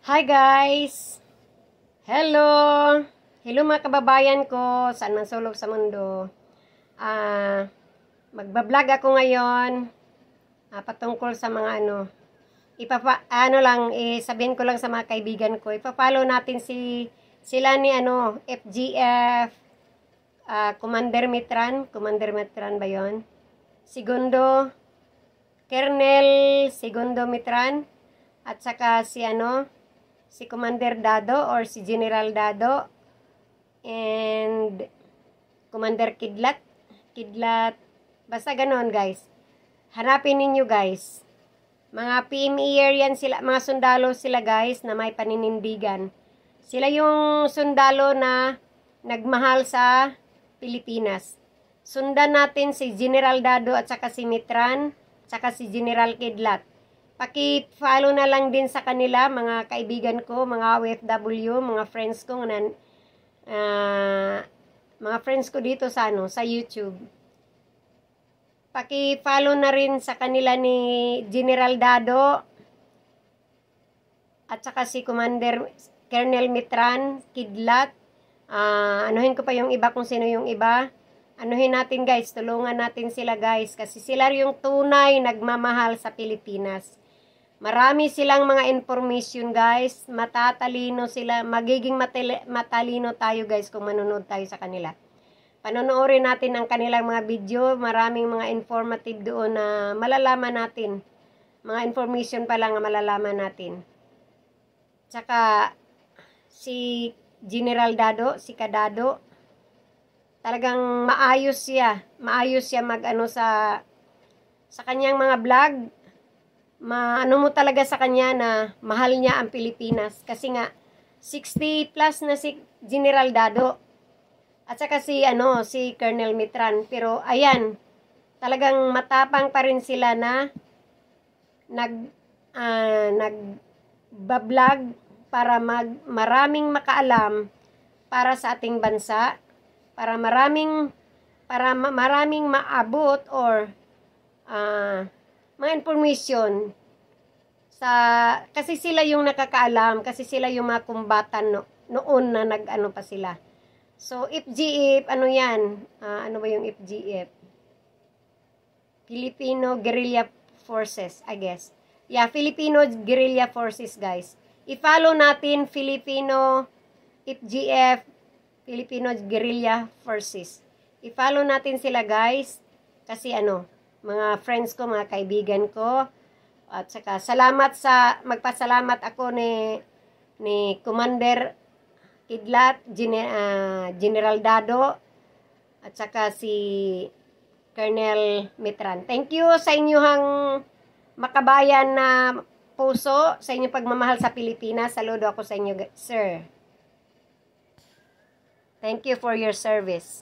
Hi guys! Hello! Hello mga kababayan ko, saan man sulok sa mundo. Magbablog ako ngayon patungkol sa mga sabihin ko lang sa mga kaibigan ko, ipa-follow natin sila ni FGF, Commander Mitran ba yon? Segundo, Colonel Segundo Mitran, at saka si Commander Dado or si General Dado, and Commander Kidlat, basta ganon guys. Hanapin ninyo guys. Mga PMEer yan sila, mga sundalo sila guys na may paninindigan. Sila yung sundalo na nagmahal sa Pilipinas. Sundan natin si General Dado at saka si Mitran, saka si General Kidlat. Paki-follow na lang din sa kanila, mga kaibigan ko, mga OFW, mga friends ko dito sa YouTube. Paki-follow na rin sa kanila ni General Dado at saka si Colonel Mitran, Kidlat. Anuhin ko pa yung iba kung sino yung iba. Anuhin natin guys, tulungan natin sila guys kasi sila yung tunay nagmamahal sa Pilipinas. Marami silang mga information guys, matatalino sila, magiging matalino tayo guys kung manonood tayo sa kanila. Panonoodin natin ang kanilang mga video, maraming mga informative doon na malalaman natin. Mga information pa lang na malalaman natin. Tsaka si General Dado, si Kadado, talagang maayos siya sa kanyang mga vlog. Mo talaga sa kanya na mahal niya ang Pilipinas kasi nga 60 plus na si General Dado at saka si Colonel Mitran, pero ayan, talagang matapang pa rin sila na nagbablog para maraming makaalam para sa ating bansa, para maraming maabot or mga information kasi sila yung nakakaalam, kasi sila yung mga kumbatan noon na pa sila. So FGF, ano ba yung FGF? Filipino Guerrilla Forces, I guess. Yeah, Filipino Guerrilla Forces guys. I-follow natin Filipino FGF, Filipino Guerrilla Forces. I-follow natin sila guys kasi mga friends ko, mga kaibigan ko. At saka magpasalamat ako ni Commander Kidlat, General Dado, at saka si Colonel Mitran. Thank you sa inyong makabayan na puso, sa inyong pagmamahal sa Pilipinas. Saludo ako sa inyo, sir. Thank you for your service.